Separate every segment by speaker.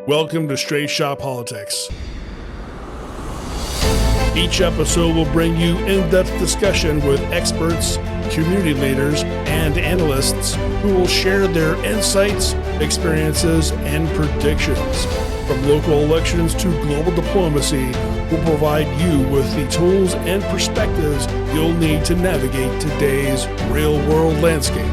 Speaker 1: Welcome to Straight Shot Politics. Each episode will bring you in-depth discussion with experts, community leaders, and analysts who will share their insights, experiences, and predictions. From local elections to global diplomacy, we'll provide you with the tools and perspectives you'll need to navigate today's real-world landscape.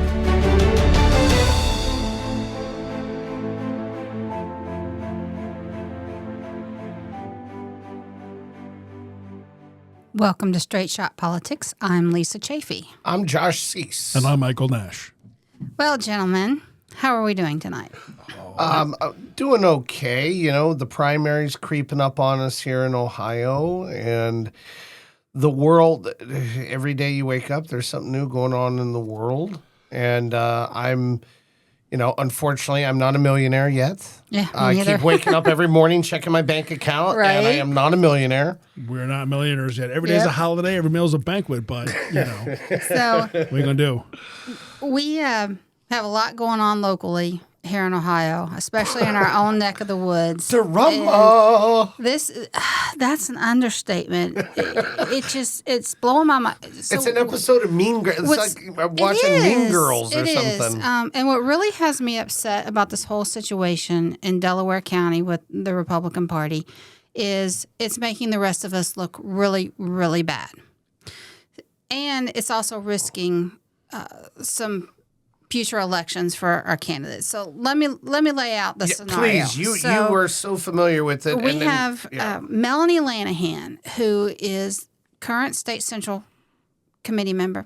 Speaker 2: Welcome to Straight Shot Politics. I'm Lisa Chafee.
Speaker 3: I'm Josh Cease.
Speaker 1: And I'm Michael Nash.
Speaker 2: Well, gentlemen, how are we doing tonight?
Speaker 3: Doing okay. You know, the primary's creeping up on us here in Ohio, and the world, every day you wake up, there's something new going on in the world. And unfortunately, I'm not a millionaire yet.
Speaker 2: Yeah,
Speaker 3: I keep waking up every morning, checking my bank account,
Speaker 2: Right.
Speaker 3: and I am not a millionaire.
Speaker 1: We're not millionaires yet. Every day's a holiday, every meal's a banquet, but,
Speaker 2: So
Speaker 1: what are you going to do?
Speaker 2: we have a lot going on locally here in Ohio, especially in our own neck of the woods.
Speaker 3: Drama!
Speaker 2: That's an understatement. It's blowing my mind. So
Speaker 3: It's an episode of Mean Girls. It's like watching Mean Girls or something.
Speaker 2: And what really has me upset about this whole situation in Delaware County with the Republican Party is it's making the rest of us look really, really bad. And it's also risking some future elections for our candidates. So let me lay out the scenario.
Speaker 3: Please, you were so familiar with it.
Speaker 2: We have Melanie Lanahan, who is current State Central Committee member,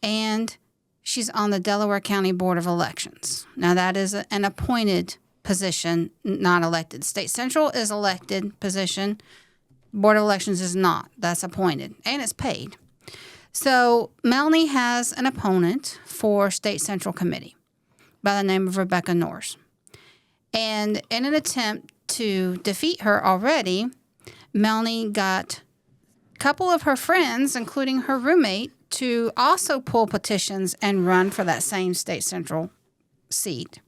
Speaker 2: and she's on the Delaware County Board of Elections. Now, that is an appointed position, not elected. State Central is elected position. Board of Elections is not. That's appointed, and it's paid. So Melanie has an opponent for State Central Committee by the name of Rebecca Norris. And in an attempt to defeat her already, Melanie got a couple of her friends, including her roommate, to also pull petitions and run for that same State Central seat.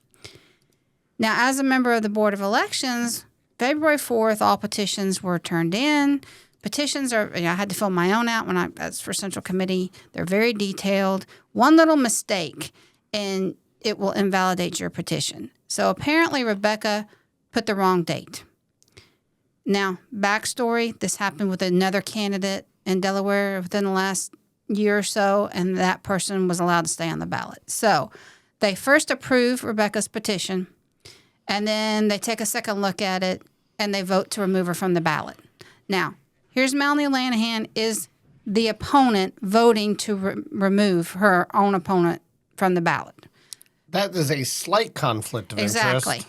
Speaker 2: Now, as a member of the Board of Elections, February 4th, all petitions were turned in. Petitions are, I had to fill my own out as for Central Committee. They're very detailed. One little mistake, and it will invalidate your petition. So apparently Rebecca put the wrong date. Now, backstory, this happened with another candidate in Delaware within the last year or so, and that person was allowed to stay on the ballot. So they first approve Rebecca's petition, and then they take a second look at it, and they vote to remove her from the ballot. Now, here's Melanie Lanahan is the opponent voting to remove her own opponent from the ballot.
Speaker 3: That is a slight conflict of interest.
Speaker 2: Exactly.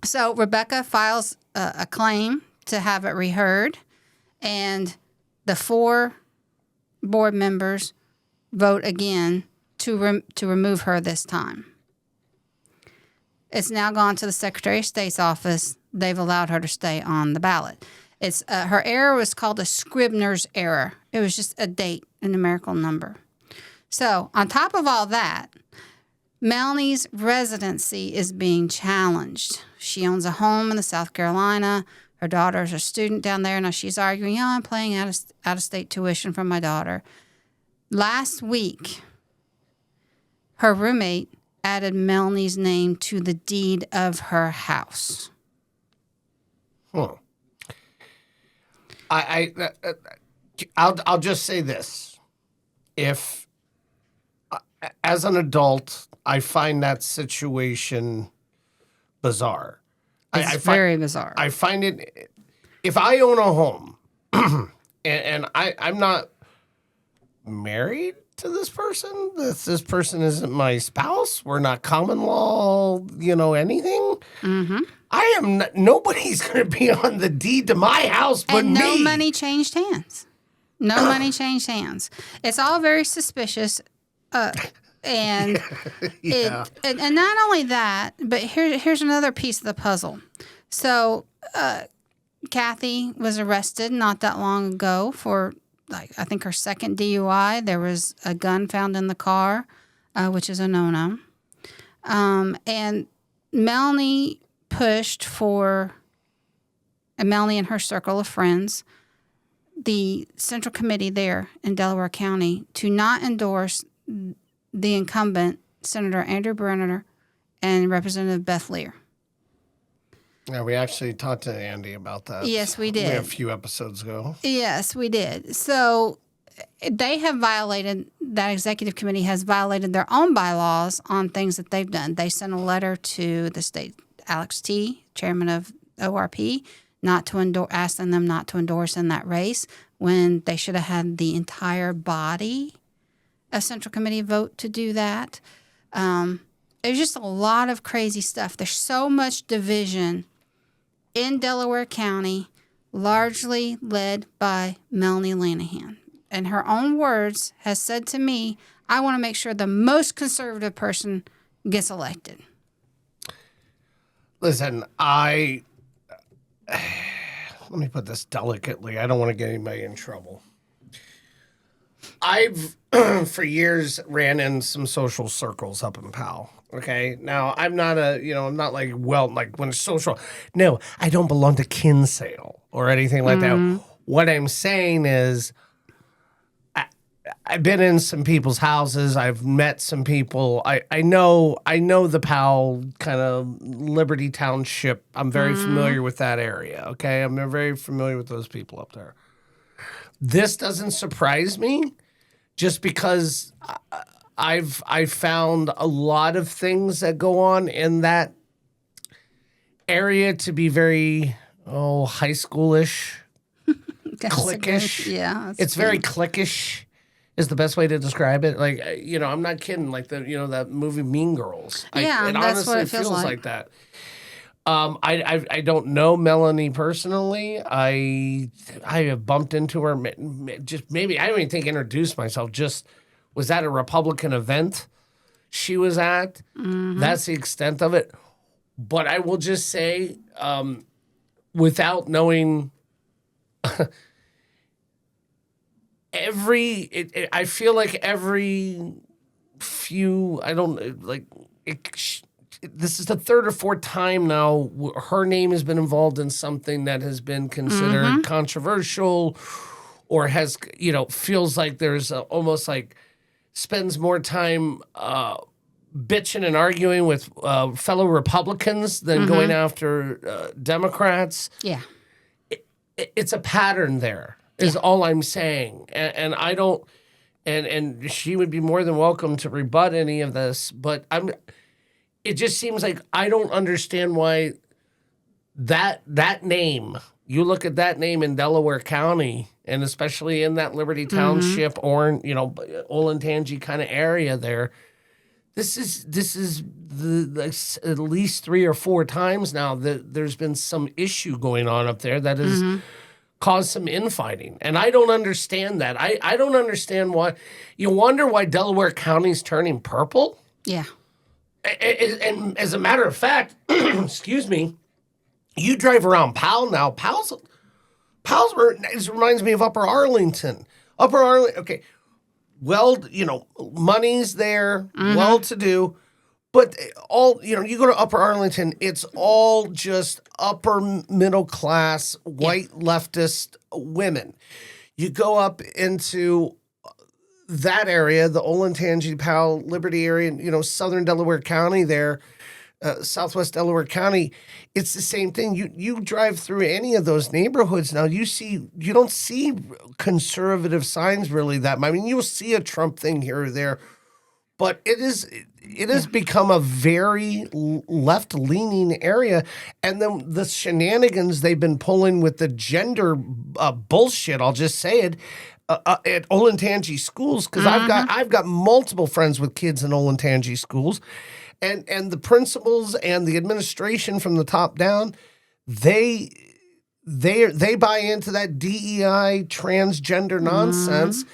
Speaker 2: So Rebecca files a claim to have it reheard, and the 4 board members vote again to remove her this time. It's now gone to the Secretary of State's office. They've allowed her to stay on the ballot. It's her error was called a Scribner's error. It was just a date, a numerical number. So on top of all that, Melanie's residency is being challenged. She owns a home in South Carolina. Her daughter's a student down there. Now she's arguing, I'm paying out-of-state tuition from my daughter. Last week, her roommate added Melanie's name to the deed of her house.
Speaker 3: Huh. I'll just say this. If, as an adult, I find that situation bizarre.
Speaker 2: It's very bizarre.
Speaker 3: I find it, if I own a home and I'm not married to this person, this person isn't my spouse, we're not common law, anything.
Speaker 2: Mm-hmm.
Speaker 3: I am nobody's going to be on the deed to my house but
Speaker 2: and no
Speaker 3: me.
Speaker 2: money changed hands. No money changed hands. It's all very suspicious. And
Speaker 3: Yeah.
Speaker 2: and not only that, but here's another piece of the puzzle. So Kathy was arrested not that long ago for, I think, her second DUI. There was a gun found in the car, which is a no-no. And Melanie pushed for, and Melanie and her circle of friends, the Central Committee there in Delaware County to not endorse the incumbent, Senator Andrew Brenner and Representative Beth Lear.
Speaker 3: Yeah, we actually talked to Andy about that.
Speaker 2: Yes, we did.
Speaker 3: A few episodes ago.
Speaker 2: Yes, we did. So they have violated, that executive committee has violated their own bylaws on things that they've done. They sent a letter to the state, Alex T., chairman of ORP, not to asking them not to endorse in that race when they should have had the entire body of Central Committee vote to do that. There's just a lot of crazy stuff. There's so much division in Delaware County, largely led by Melanie Lanahan. In her own words, has said to me, I want to make sure the most conservative person gets elected.
Speaker 3: Listen, let me put this delicately. I don't want to get anybody in trouble. I've, for years, ran in some social circles up in Powell. Okay. Now, I'm not I'm not like when it's social. No, I don't belong to Kinsale or anything like that. What I'm saying is, I've been in some people's houses. I've met some people. I know the Powell kind of Liberty Township. I'm very familiar with that area. Okay. I'm very familiar with those people up there. This doesn't surprise me just because I've found a lot of things that go on in that area to be very high schoolish, cliquish.
Speaker 2: Yeah,
Speaker 3: it's very cliquish is the best way to describe it. Like, I'm not kidding. Like that movie Mean Girls.
Speaker 2: Yeah,
Speaker 3: it
Speaker 2: that's
Speaker 3: honestly
Speaker 2: what it feels
Speaker 3: like that. I don't know Melanie personally. I have bumped into her. Just maybe I don't even think introduced myself. Just was at a Republican event she was at. That's the extent of it. But I will just say, without knowing, I feel like every few, I don't like it. This is the third or fourth time now her name has been involved in something that has been considered controversial, or has feels like there's almost like spends more time bitching and arguing with fellow Republicans than going after Democrats.
Speaker 2: Yeah,
Speaker 3: it's a pattern there. Is all I'm saying, and I don't, and she would be more than welcome to rebut any of this, but it just seems like I don't understand why that name, you look at that name in Delaware County, and especially in that Liberty Township or, Olentangy kind of area there, this is at least 3 or 4 times now that there's been some issue going on up there that has caused some infighting. And I don't understand that. I don't understand why. You wonder why Delaware County's turning purple?
Speaker 2: yeah.
Speaker 3: And as a matter of fact, excuse me, you drive around Powell now. Powell's reminds me of Upper Arlington. Okay. Well, money's there, well-to-do, but you go to Upper Arlington, it's all just upper middle class, white leftist women. You go up into that area, the Olentangy, Powell, Liberty area, southern Delaware County there, southwest Delaware County, it's the same thing. You drive through any of those neighborhoods now, you don't see conservative signs really that much. I mean, you'll see a Trump thing here or there, but it has become a very left-leaning area. And then the shenanigans they've been pulling with the gender bullshit, I'll just say it, at Olentangy schools, because I've got multiple friends with kids in Olentangy schools, and the principals and the administration from the top down, they buy into that DEI transgender nonsense,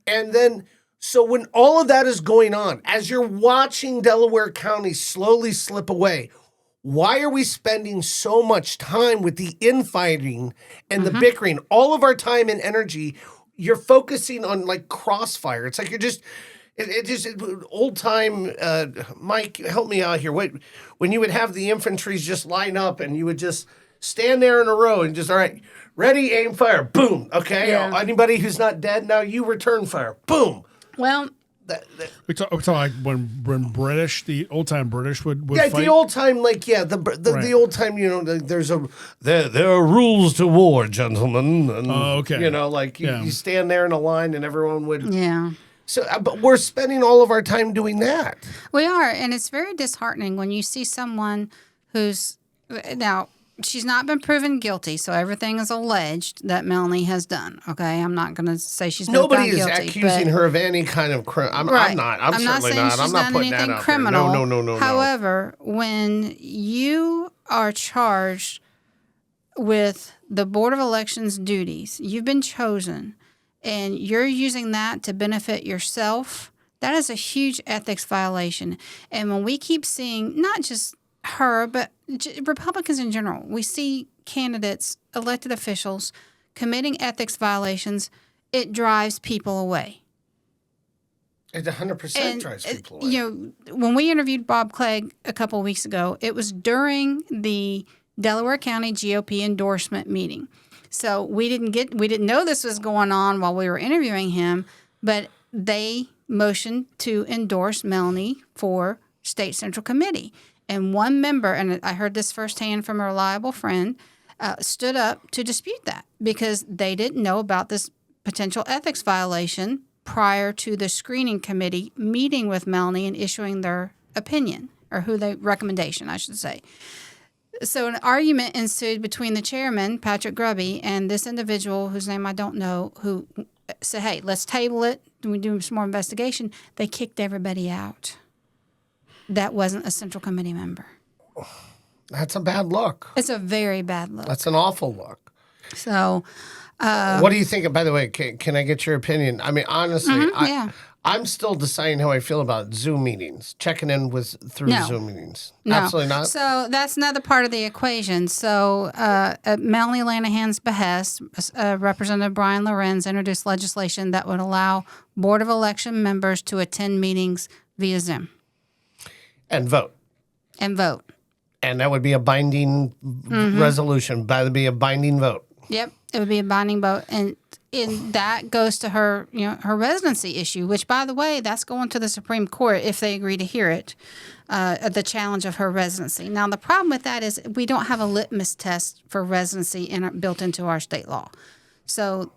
Speaker 3: and then so when all of that is going on, as you're watching Delaware County slowly slip away, why are we spending so much time with the infighting and the bickering? All of our time and energy, you're focusing on like crossfire. It's like Old time. Mike, help me out here. When you would have the infantries just line up and you would just stand there in a row and just, all right, ready, aim, fire, boom. Okay.
Speaker 2: Yeah.
Speaker 3: Anybody who's not dead now, you return fire, boom.
Speaker 2: Well,
Speaker 1: We talk like when British, the old time British would
Speaker 3: Yeah,
Speaker 1: fight.
Speaker 3: the old time, like the old time. There are rules to war, gentlemen. And,
Speaker 1: okay.
Speaker 3: You stand there in a line, and everyone would.
Speaker 2: yeah.
Speaker 3: So, but we're spending all of our time doing that.
Speaker 2: We are, and it's very disheartening when you see someone who's now she's not been proven guilty, so everything is alleged that Melanie has done. Okay, I'm not going to say she's been
Speaker 3: Nobody
Speaker 2: found
Speaker 3: is
Speaker 2: guilty,
Speaker 3: accusing her of any kind of crime. I'm not. I'm certainly
Speaker 2: saying
Speaker 3: not.
Speaker 2: she's
Speaker 3: I'm not
Speaker 2: done
Speaker 3: putting
Speaker 2: anything
Speaker 3: that out
Speaker 2: criminal.
Speaker 3: there. No.
Speaker 2: However, when you are charged with the Board of Elections duties, you've been chosen, and you're using that to benefit yourself, that is a huge ethics violation. And when we keep seeing not just her, but Republicans in general, we see candidates, elected officials committing ethics violations, it drives people away.
Speaker 3: It 100% drives people away.
Speaker 2: When we interviewed Bob Clegg a couple of weeks ago, it was during the Delaware County GOP endorsement meeting. So we didn't know this was going on while we were interviewing him, but they motioned to endorse Melanie for State Central Committee. And one member, and I heard this firsthand from a reliable friend, stood up to dispute that because they didn't know about this potential ethics violation prior to the screening committee meeting with Melanie and issuing their opinion, or recommendation, I should say. So an argument ensued between the chairman, Patrick Grubby, and this individual whose name I don't know, who said, hey, let's table it. We do some more investigation. They kicked everybody out. That wasn't a Central Committee member.
Speaker 3: That's a bad look.
Speaker 2: It's a very bad look.
Speaker 3: That's an awful look.
Speaker 2: So,
Speaker 3: what do you think? By the way, can I get your opinion? I mean, honestly, I'm still deciding how I feel about Zoom meetings, checking in through Zoom meetings.
Speaker 2: No.
Speaker 3: Absolutely not.
Speaker 2: So that's another part of the equation. So at Melanie Lanahan's behest, Representative Brian Lorenz introduced legislation that would allow Board of Election members to attend meetings via Zoom.
Speaker 3: And vote.
Speaker 2: And
Speaker 3: that would be a binding resolution. That would be a binding vote.
Speaker 2: Yep, it would be a binding vote, and that goes to her, her residency issue. Which, by the way, that's going to the Supreme Court if they agree to hear it. The challenge of her residency. Now, the problem with that is we don't have a litmus test for residency built into our state law. So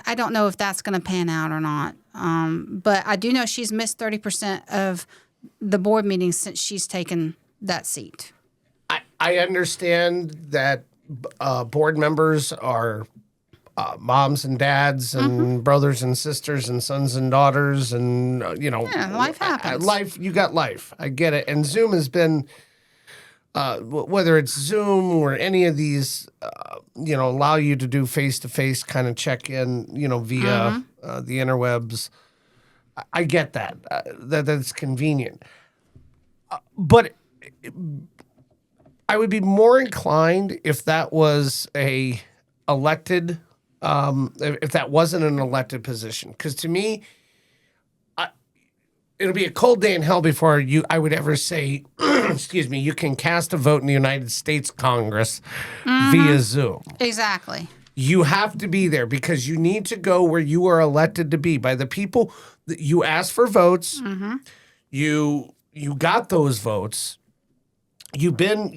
Speaker 2: I don't know if that's going to pan out or not. But I do know she's missed 30% of the board meetings since she's taken that seat.
Speaker 3: I understand that board members are moms and dads and brothers and sisters and sons and daughters and
Speaker 2: life happens.
Speaker 3: You got life. I get it. And Zoom has been whether it's Zoom or any of these allow you to do face-to-face kind of check-in via the interwebs. I get that. That's convenient. But I would be more inclined if that was a elected, if that wasn't an elected position. Because to me, it'll be a cold day in hell before I would ever say, excuse me, you can cast a vote in the United States Congress via Zoom.
Speaker 2: Exactly.
Speaker 3: You have to be there because you need to go where you are elected to be by the people. You asked for votes. You got those votes. You've been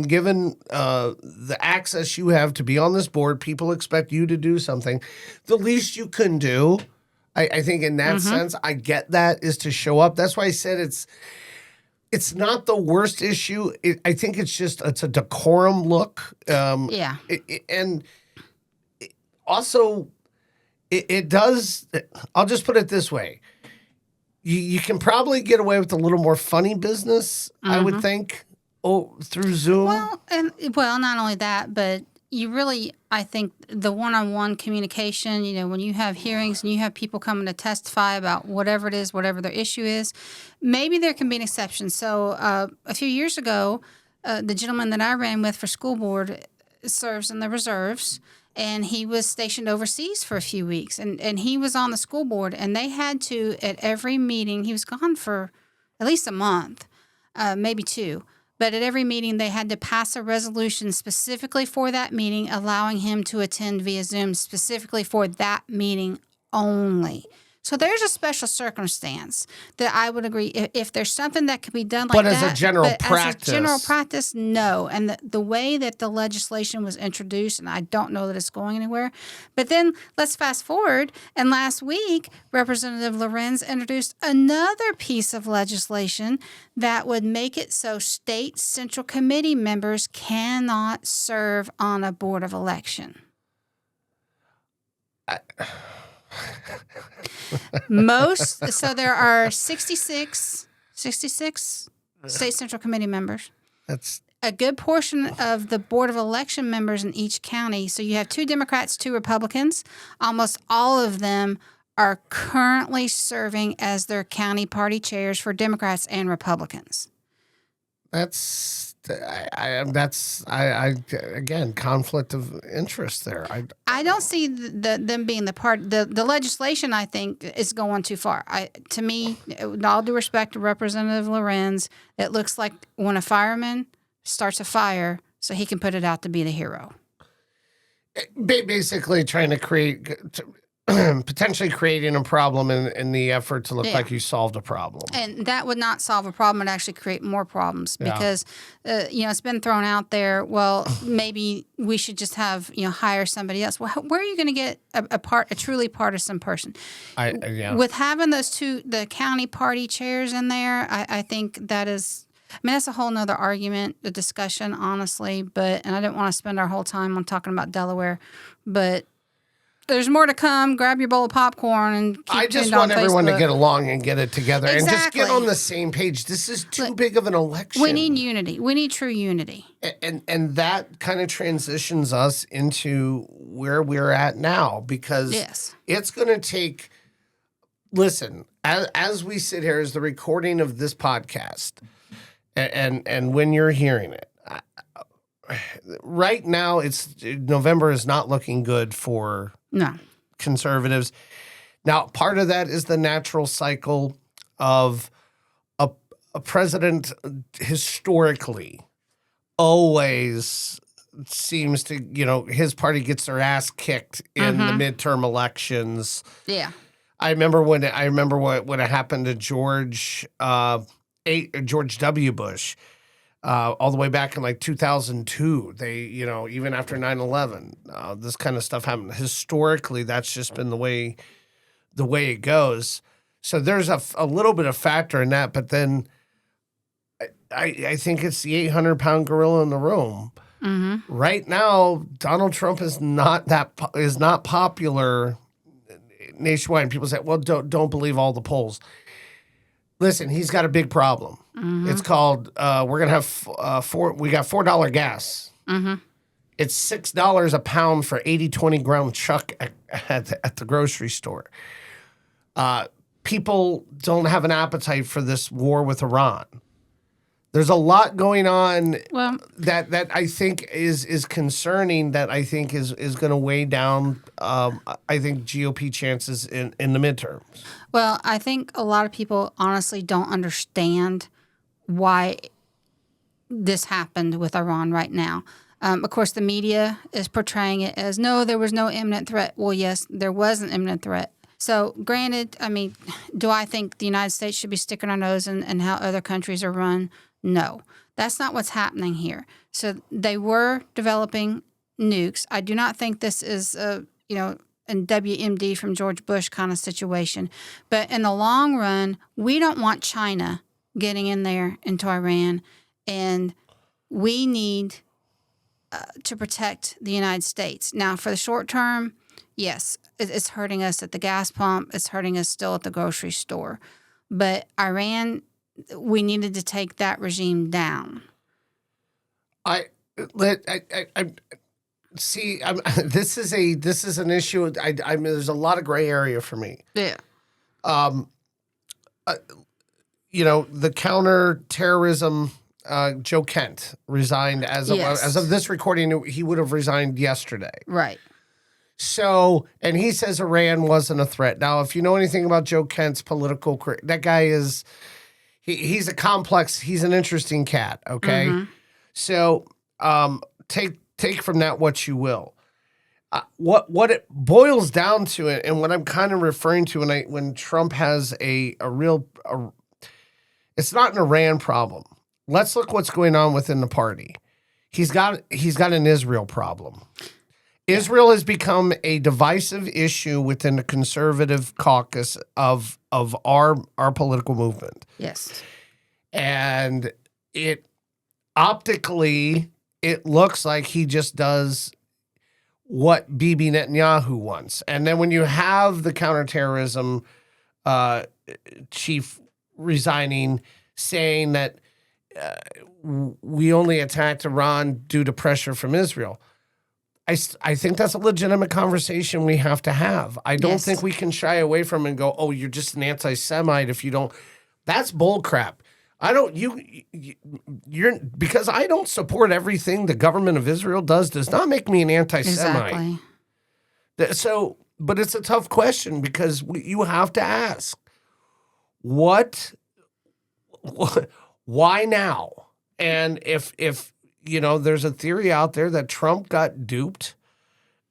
Speaker 3: given the access you have to be on this board. People expect you to do something. The least you can do, I think, in that sense, I get that, is to show up. That's why I said it's not the worst issue. I think it's a decorum look. And also, it does. I'll just put it this way. You can probably get away with a little more funny business, I would think, through Zoom.
Speaker 2: Well, not only that, but you really, I think, the one-on-one communication, when you have hearings and you have people coming to testify about whatever it is, whatever their issue is, maybe there can be an exception. So a few years ago, the gentleman that I ran with for school board serves in the reserves, and he was stationed overseas for a few weeks, and he was on the school board, and they had to, at every meeting, he was gone for at least a month, maybe 2. But at every meeting, they had to pass a resolution specifically for that meeting, allowing him to attend via Zoom specifically for that meeting only. So there's a special circumstance that I would agree if there's something that could be done like that.
Speaker 3: But as a general practice.
Speaker 2: As a general practice, no. And the way that the legislation was introduced, and I don't know that it's going anywhere. But then let's fast forward. And last week, Representative Lorenz introduced another piece of legislation that would make it so state central committee members cannot serve on a board of election. So there are 66 state central committee members.
Speaker 3: That's
Speaker 2: a good portion of the board of election members in each county. So you have 2 Democrats, 2 Republicans. Almost all of them are currently serving as their county party chairs for Democrats and Republicans.
Speaker 3: Again, conflict of interest there.
Speaker 2: I don't see them being the legislation. I think is going too far. To me, with all due respect to Representative Lorenz, it looks like when a fireman starts a fire, so he can put it out to be the hero.
Speaker 3: Basically, trying to create. Potentially creating a problem in the effort to look like you solved a problem.
Speaker 2: And that would not solve a problem. It actually create more problems because, it's been thrown out there, well, maybe we should just have, hire somebody else. Well, where are you going to get a truly partisan person? With having those 2, the county party chairs in there, I think that is... that's a whole nother argument, a discussion, honestly. And I didn't want to spend our whole time on talking about Delaware, but... There's more to come. Grab your bowl of popcorn and keep
Speaker 3: I just want everyone to get along and get it together and just get on the same page. This is too big of an election.
Speaker 2: We need unity. We need true unity.
Speaker 3: And that kind of transitions us into where we're at now because it's going to take – listen, as we sit here as the recording of this podcast and when you're hearing it, right now November is not looking good for – conservatives. Now, part of that is the natural cycle of a president historically always seems to, his party gets their ass kicked in the midterm elections.
Speaker 2: Yeah.
Speaker 3: I remember when it happened to George W. Bush. All the way back in like 2002, they, even after 9/11, this kind of stuff happened. Historically, that's just been the way it goes. So there's a little bit of factor in that, but then I think it's the 800-pound gorilla in the room. Mm-hmm. Right now, Donald Trump is not popular nationwide. And people say, well, don't believe all the polls. Listen, he's got a big problem. Mm-hmm. It's called, we're going to have we got $4 gas. Mm-hmm. It's $6 a pound for 80-20 ground chuck at the grocery store. People don't have an appetite for this war with Iran. There's a lot going on that I think is concerning, that I think is going to weigh down, I think, GOP chances in the midterms.
Speaker 2: Well, I think a lot of people honestly don't understand why this happened with Iran right now. Of course, the media is portraying it as, no, there was no imminent threat. Well, yes, there was an imminent threat. So granted, do I think the United States should be sticking our nose in how other countries are run? No, that's not what's happening here. So they were developing nukes. I do not think this is a WMD from George Bush kind of situation. But in the long run, we don't want China getting in there into Iran, and we need to protect the United States. Now, for the short term, yes, it's hurting us at the gas pump. It's hurting us still at the grocery store. But Iran, we needed to take that regime down.
Speaker 3: See. This is an issue. There's a lot of gray area for me.
Speaker 2: Yeah.
Speaker 3: The counterterrorism. Joe Kent resigned as of this recording. He would have resigned yesterday.
Speaker 2: Right.
Speaker 3: So, and he says Iran wasn't a threat. Now, if you know anything about Joe Kent's political career, that guy is, he's a complex, he's an interesting cat, okay? So, take from that what you will. What it boils down to, and what I'm kind of referring to when Trump has a real, it's not an Iran problem. Let's look what's going on within the party. He's got an Israel problem. Israel has become a divisive issue within the conservative caucus of our political movement.
Speaker 2: Yes.
Speaker 3: And it optically, it looks like he just does what Bibi Netanyahu wants. And then when you have the counterterrorism chief resigning, saying that we only attacked Iran due to pressure from Israel, I think that's a legitimate conversation we have to have. I don't think we can shy away from it and go, oh, you're just an anti-Semite if you don't. That's bull crap. I don't, you're, because I don't support everything the government of Israel does not make me an anti-Semite.
Speaker 2: Exactly.
Speaker 3: So, but it's a tough question because you have to ask, what why now? And if you know, there's a theory out there that Trump got duped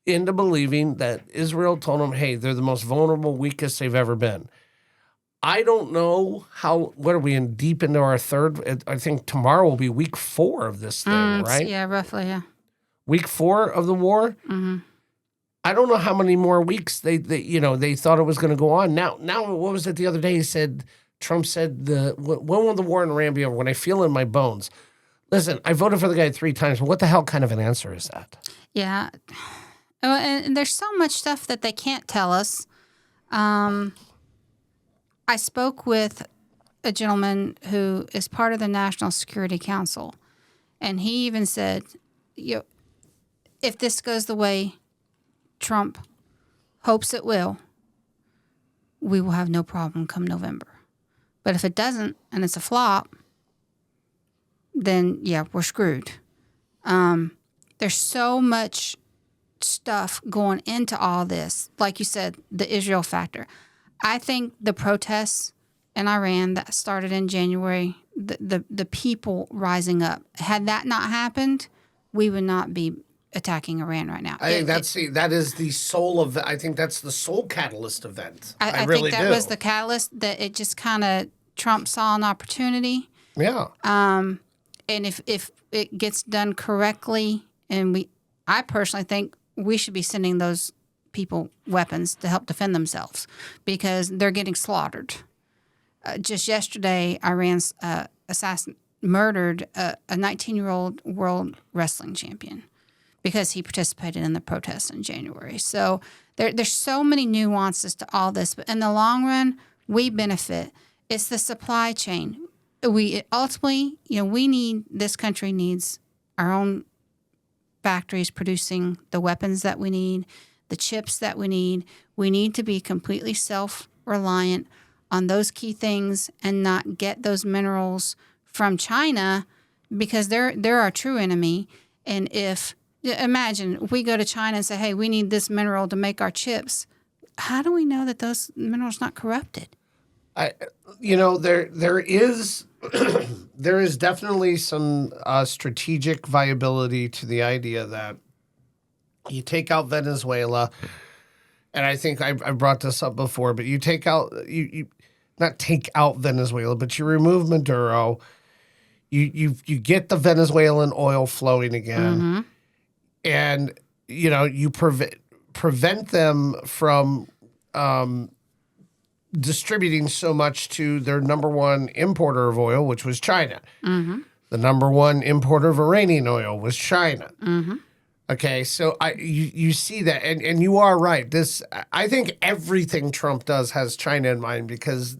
Speaker 3: into believing that Israel told him, hey, they're the most vulnerable, weakest they've ever been. I don't know what are we in deep into our third? I think tomorrow will be week 4 of this thing, right?
Speaker 2: Yeah, roughly, yeah.
Speaker 3: Week 4 of the war? Mm-hmm. I don't know how many more weeks they thought it was going to go on. Now, what was it the other day? Trump said, when will the war in Iran be over? When I feel in my bones. Listen, I voted for the guy 3 times, but what the hell kind of an answer is that?
Speaker 2: Yeah. And there's so much stuff that they can't tell us. I spoke with a gentleman who is part of the National Security Council, and he even said, if this goes the way Trump hopes it will, we will have no problem come November. But if it doesn't, and it's a flop, then, yeah, we're screwed. There's so much stuff going into all this. Like you said, the Israel factor. I think the protests in Iran that started in January, the people rising up, had that not happened, we would not be attacking Iran right now.
Speaker 3: I think that is the soul of I think that's the sole catalyst of that. I really
Speaker 2: think that was the catalyst, that it just kind of, Trump saw an opportunity.
Speaker 3: Yeah.
Speaker 2: And if it gets done correctly, and I personally think we should be sending those people weapons to help defend themselves because they're getting slaughtered. Just yesterday, Iran's murdered a 19-year-old world wrestling champion because he participated in the protests in January. So there's so many nuances to all this, but in the long run, we benefit. It's the supply chain. We ultimately, this country needs our own factories producing the weapons that we need, the chips that we need. We need to be completely self-reliant on those key things and not get those minerals from China because they're our true enemy. And imagine we go to China and say, hey, we need this mineral to make our chips. How do we know that those minerals not corrupted? There is there is definitely some strategic viability to the idea that you take out Venezuela, and I think I brought this up before, but you take out you not take out Venezuela, but you remove Maduro, you get the Venezuelan oil flowing again, and you prevent them from distributing so much to their number one importer of oil, which was China. Mm-hmm. The number one importer of Iranian oil was China. Mm-hmm. Okay, so you see that, and you are right. I think everything Trump does has China in mind because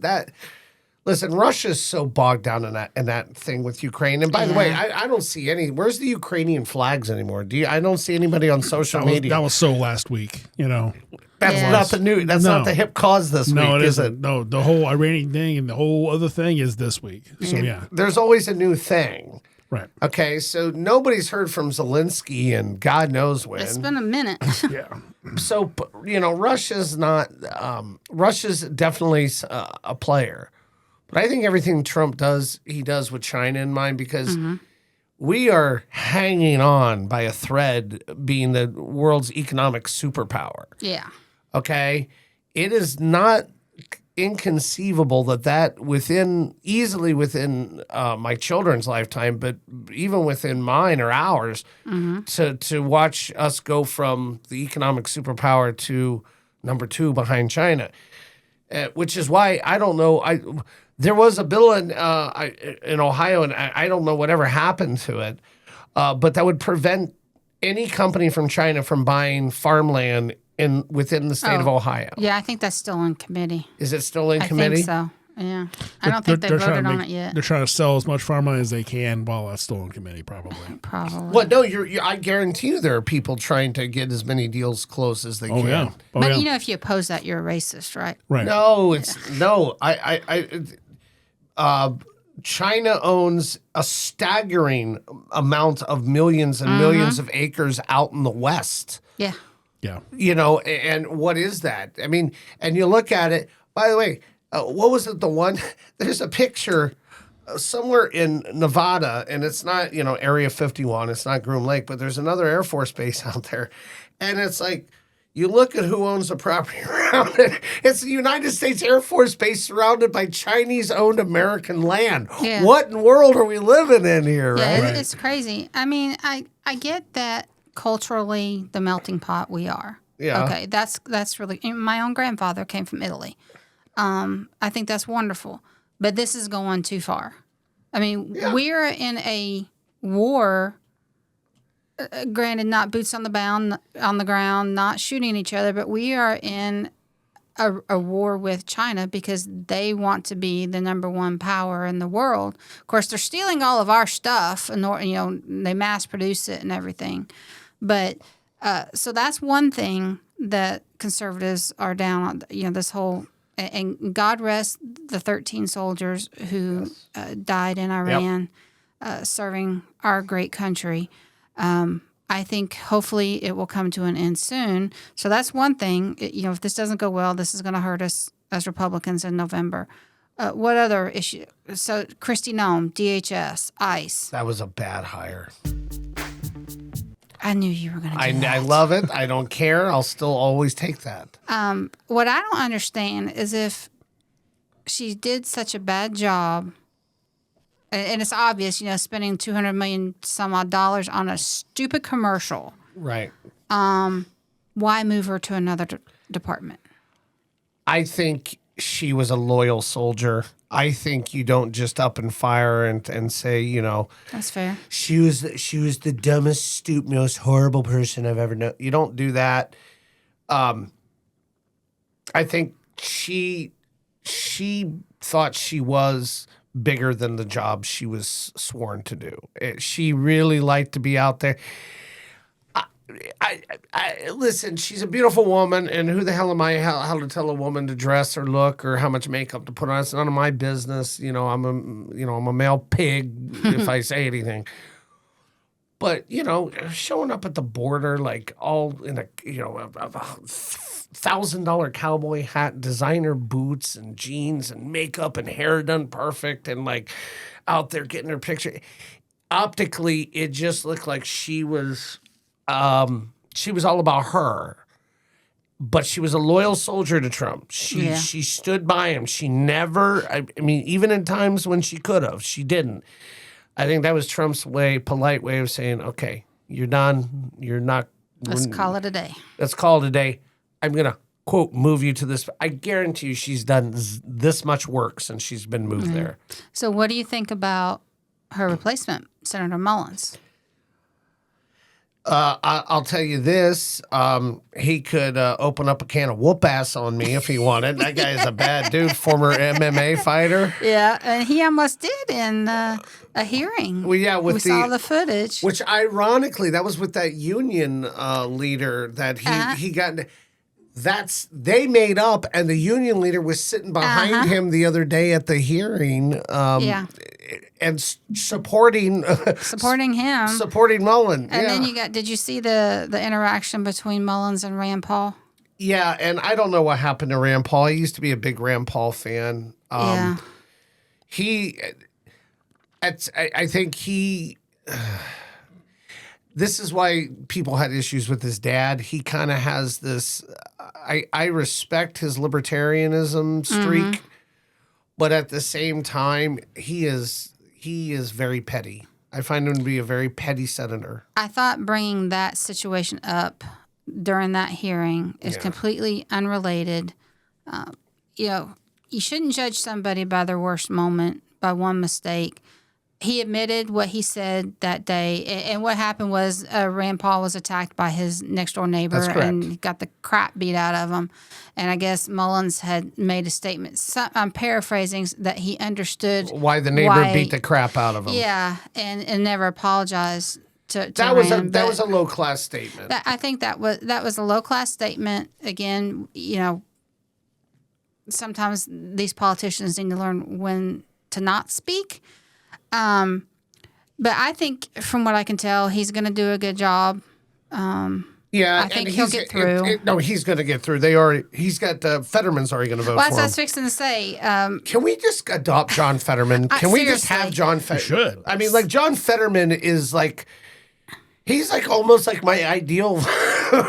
Speaker 2: listen, Russia's so bogged down in that thing with Ukraine. And by the way, I don't see any. Where's the Ukrainian flags anymore? I don't see anybody on social media.
Speaker 1: That was so last week,
Speaker 3: That's not the new. That's not the hip cause this week.
Speaker 1: No, it
Speaker 3: is
Speaker 1: isn't.
Speaker 3: it?
Speaker 1: No, the whole Iranian thing and the whole other thing is this week. So yeah,
Speaker 3: there's always a new thing.
Speaker 1: Right.
Speaker 3: Okay, so nobody's heard from Zelensky and God knows when.
Speaker 2: It's been a minute.
Speaker 1: Yeah.
Speaker 3: So, Russia's not, Russia's definitely a player. But I think everything Trump does, he does with China in mind because we are hanging on by a thread being the world's economic superpower.
Speaker 2: Yeah.
Speaker 3: Okay? It is not inconceivable that easily within my children's lifetime, but even within mine or ours, to watch us go from the economic superpower to number 2 behind China, which is why I don't know. There was a bill in Ohio, and I don't know whatever happened to it, but that would prevent any company from China from buying farmland within the state of Ohio.
Speaker 2: Yeah, I think that's still in committee.
Speaker 3: Is it still in committee?
Speaker 2: I think so. Yeah. I don't think they voted on it yet.
Speaker 1: They're trying to sell as much farmland as they can while that's still in committee, probably.
Speaker 2: Probably.
Speaker 3: Well, no, I guarantee you there are people trying to get as many deals close as they can.
Speaker 1: Yeah. Oh,
Speaker 2: But
Speaker 1: yeah.
Speaker 2: if you oppose that, you're a racist, right?
Speaker 1: Right.
Speaker 3: No, China owns a staggering amount of millions and millions of acres out in the West.
Speaker 2: Yeah.
Speaker 1: Yeah.
Speaker 3: And what is that? I mean, and you look at it, by the way, what was it? There's a picture somewhere in Nevada, and it's not, Area 51, it's not Groom Lake, but there's another Air Force base out there. And it's like, you look at who owns the property around it. It's the United States Air Force Base surrounded by Chinese-owned American land.
Speaker 2: Yeah.
Speaker 3: What in the world are we living in here,
Speaker 2: Yeah,
Speaker 3: right?
Speaker 2: it's crazy. I mean, I get that culturally the melting pot we are.
Speaker 3: Yeah.
Speaker 2: Okay, that's really. My own grandfather came from Italy. I think that's wonderful, but this is going too far. I mean, we're in a war. Granted, not boots on the ground, not shooting each other, but we are in a war with China because they want to be the number 1 power in the world. Of course, they're stealing all of our stuff, and they mass produce it and everything. But so that's one thing that conservatives are down on. This whole, and God rest the 13 soldiers who died in Iran serving our great country. I think hopefully it will come to an end soon. So that's one thing. If this doesn't go well, this is going to hurt us as Republicans in November. What other issue? So Kristi Noem, DHS, ICE.
Speaker 3: That was a bad hire.
Speaker 2: I knew you were going to do that.
Speaker 3: I love it. I don't care. I'll still always take that.
Speaker 2: What I don't understand is if she did such a bad job, and it's obvious, spending $200 million some odd dollars on a stupid commercial.
Speaker 3: Right.
Speaker 2: Why move her to another department?
Speaker 3: I think she was a loyal soldier. I think you don't just up and fire and say,
Speaker 2: That's fair.
Speaker 3: she was the dumbest, stupid, most horrible person I've ever known. You don't do that. I think she thought she was bigger than the job she was sworn to do. She really liked to be out there. I listen, she's a beautiful woman, and who the hell am I how to tell a woman to dress or look or how much makeup to put on? It's none of my business. I'm a male pig if I say anything. But, showing up at the border like all in a $1,000 cowboy hat, designer boots and jeans and makeup and hair done perfect and like out there getting her picture. Optically, it just looked like she was all about her. But she was a loyal soldier to Trump. She stood by him. She never, I mean, even in times when she could have, she didn't. I think that was Trump's polite way of saying, okay, you're done. You're not.
Speaker 2: Let's call it a day.
Speaker 3: Let's call it a day. I'm going to, quote, move you to this. I guarantee you she's done this much work since she's been moved there.
Speaker 2: So what do you think about her replacement, Senator Mullins?
Speaker 3: I'll tell you this. He could open up a can of whoop ass on me if he wanted. That guy is a bad dude, former MMA fighter.
Speaker 2: Yeah, and he almost did in a hearing.
Speaker 3: Well, yeah, we
Speaker 2: saw the footage.
Speaker 3: Which, ironically, that was with that union leader that he got. They made up, and the union leader was sitting behind him the other day at the hearing. supporting
Speaker 2: him.
Speaker 3: supporting Mullen.
Speaker 2: And then did you see the interaction between Mullins and Rand Paul?
Speaker 3: Yeah, and I don't know what happened to Rand Paul. I used to be a big Rand Paul fan. I think this is why people had issues with his dad. He kind of has this, I respect his libertarianism streak, but at the same time, he is very petty. I find him to be a very petty senator.
Speaker 2: I thought bringing that situation up during that hearing is completely unrelated. You shouldn't judge somebody by their worst moment, by one mistake. He admitted what he said that day, and what happened was Rand Paul was attacked by his next-door neighbor and got the crap beat out of him. And I guess Mullins had made a statement, I'm paraphrasing, that he understood
Speaker 3: why the neighbor beat the crap out of him.
Speaker 2: Yeah, and never apologized to
Speaker 3: that
Speaker 2: Rand.
Speaker 3: That was a low-class statement.
Speaker 2: I think that was a low-class statement. Again, sometimes these politicians need to learn when to not speak. But I think, from what I can tell, he's going to do a good job. I think he'll get through.
Speaker 3: He's going to get through. He's got Fetterman's already going to vote for him.
Speaker 2: Well, that's what I was fixing to say.
Speaker 3: Can we just adopt John Fetterman? Can we just have John Fetterman?
Speaker 1: Should.
Speaker 3: I mean, like, John Fetterman is like, he's like almost like my ideal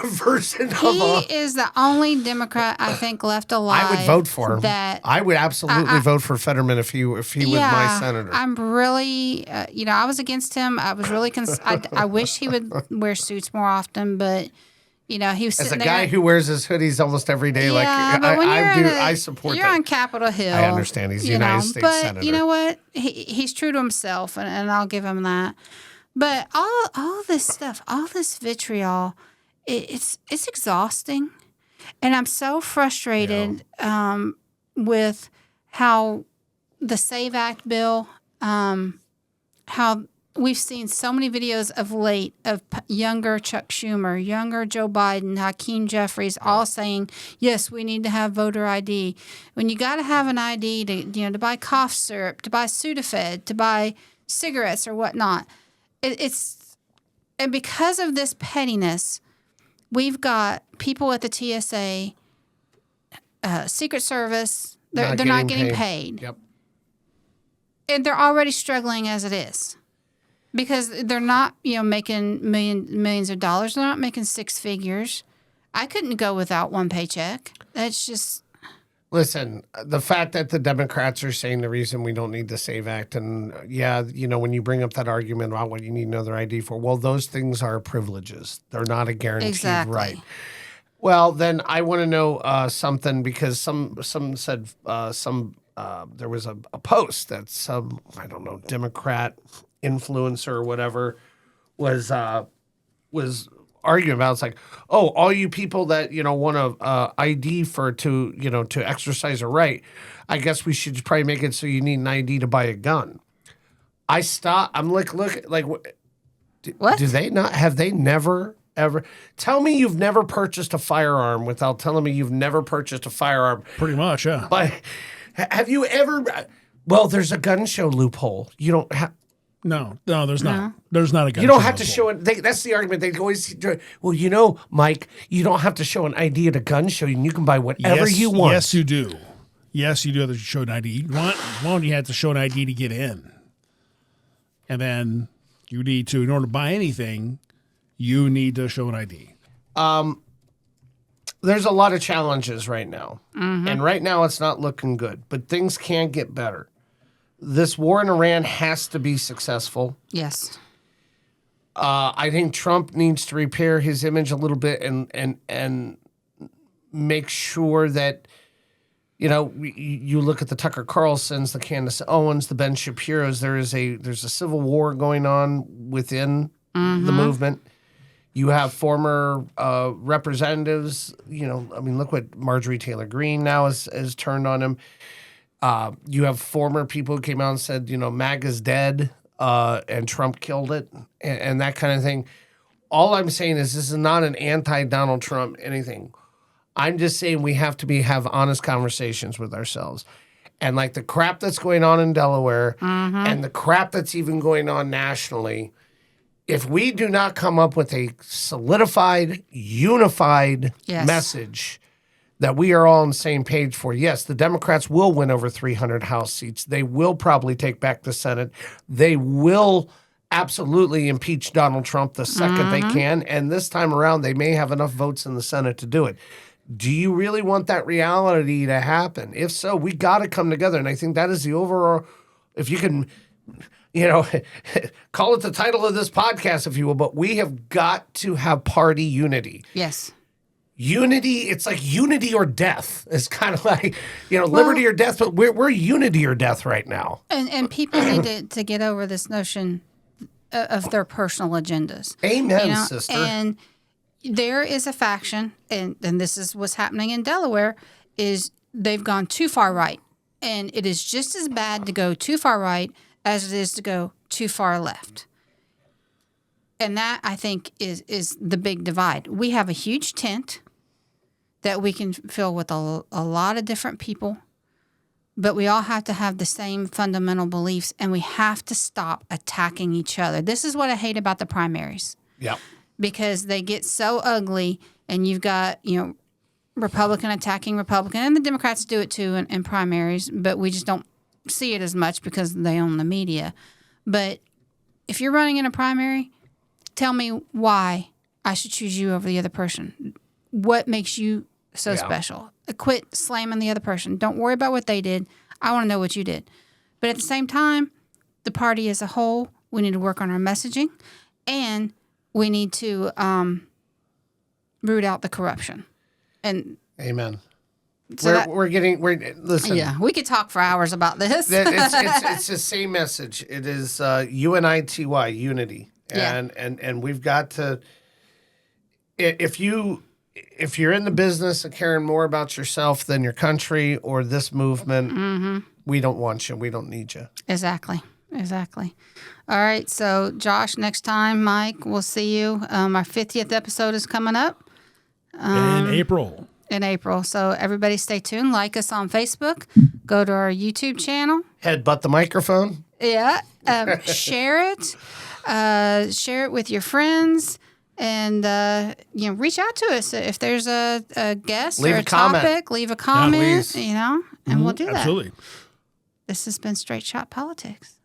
Speaker 3: version of
Speaker 2: He is the only Democrat I think left alive.
Speaker 3: I would vote for him. I would absolutely vote for Fetterman if he was my senator.
Speaker 2: I'm really, I was against him. I was really, I wish he would wear suits more often, but he was sitting
Speaker 3: as a
Speaker 2: there.
Speaker 3: guy who wears his hoodies almost every day. I support that.
Speaker 2: You're on Capitol Hill.
Speaker 3: I understand he's a United States senator.
Speaker 2: But you know what? He's true to himself, and I'll give him that. But all this stuff, all this vitriol, it's exhausting, and I'm so frustrated with how the SAVE Act bill, how we've seen so many videos of late of younger Chuck Schumer, younger Joe Biden, Hakeem Jeffries, all saying, yes, we need to have voter ID. When you got to have an ID to buy cough syrup, to buy Sudafed, to buy cigarettes or whatnot. And because of this pettiness, we've got people at the TSA, Secret Service, they're not getting paid.
Speaker 3: Yep.
Speaker 2: And they're already struggling as it is. Because they're not, making millions of dollars. They're not making six figures. I couldn't go without one paycheck. That's just...
Speaker 3: Listen, the fact that the Democrats are saying the reason we don't need the SAVE Act, and when you bring up that argument about what you need another ID for, well, those things are privileges. They're not a guaranteed right. Well, then I want to know something, because some said there was a post that some, I don't know, Democrat influencer or whatever was arguing about. It's like, oh, all you people that want to ID to exercise a right, I guess we should probably make it so you need an ID to buy a gun. I'm like, look, like, what? Do they not? Have they never ever? Tell me you've never purchased a firearm without telling me you've never purchased a firearm.
Speaker 1: Pretty much, yeah.
Speaker 3: But have you ever? Well, there's a gun show loophole. You don't have.
Speaker 1: No, there's not. There's not a gun.
Speaker 3: You don't have to show it. That's the argument. They always, well, Mike, you don't have to show an ID at a gun show, and you can buy whatever you want.
Speaker 1: Yes, you do. Yes, you do have to show an ID. One, you have to show an ID to get in. And then you need to, in order to buy anything, you need to show an ID.
Speaker 3: There's a lot of challenges right now. Mm-hmm. And right now it's not looking good, but things can get better. This war in Iran has to be successful.
Speaker 2: Yes.
Speaker 3: I think Trump needs to repair his image a little bit and make sure that, you look at the Tucker Carlsons, the Candace Owens, the Ben Shapiros. There's a civil war going on within the movement. You have former representatives. Look what Marjorie Taylor Greene now has turned on him. You have former people who came out and said, MAGA's dead, and Trump killed it, and that kind of thing. All I'm saying is this is not an anti-Donald Trump anything. I'm just saying we have to have honest conversations with ourselves. and like the crap that's going on in Delaware and the crap that's even going on nationally, if we do not come up with a solidified, unified message that we are all on the same page for, yes, the Democrats will win over 300 House seats. They will probably take back the Senate. They will absolutely impeach Donald Trump the second they can. And this time around, they may have enough votes in the Senate to do it. Do you really want that reality to happen? If so, we got to come together. And I think that is the overall, if you can, call it the title of this podcast, if you will, but we have got to have party unity.
Speaker 2: Yes.
Speaker 3: Unity, it's like unity or death. It's kind of like, liberty or death, but we're unity or death right now.
Speaker 2: And people need to get over this notion of their personal agendas.
Speaker 3: Amen, sister.
Speaker 2: And there is a faction, and this is what's happening in Delaware, is they've gone too far right. And it is just as bad to go too far right as it is to go too far left. And that, I think, is the big divide. We have a huge tent that we can fill with a lot of different people, but we all have to have the same fundamental beliefs, and we have to stop attacking each other. This is what I hate about the primaries.
Speaker 3: Yeah.
Speaker 2: Because they get so ugly, and you've got, Republican attacking Republican, and the Democrats do it too in primaries, but we just don't see it as much because they own the media. But if you're running in a primary, tell me why I should choose you over the other person. What makes you so special? Quit slamming the other person. Don't worry about what they did. I want to know what you did. But at the same time, the party as a whole, we need to work on our messaging, and we need to root out the corruption. And
Speaker 3: amen.
Speaker 2: So
Speaker 3: we're listen.
Speaker 2: Yeah, we could talk for hours about this.
Speaker 3: It's the same message. It is UNITY, unity, and we've got to. If you're in the business of caring more about yourself than your country or this movement, we don't want you. We don't need you.
Speaker 2: Exactly. All right. So, Josh, next time, Mike, we'll see you. Our 50th episode is coming up.
Speaker 1: In April.
Speaker 2: So, everybody stay tuned. Like us on Facebook. Go to our YouTube channel.
Speaker 3: Headbutt the microphone.
Speaker 2: Yeah. Share it. Share it with your friends. And, reach out to us. If there's a guest
Speaker 3: leave
Speaker 2: or a topic, leave a comment, and we'll do that.
Speaker 1: Absolutely.
Speaker 2: This has been Straight Shot Politics.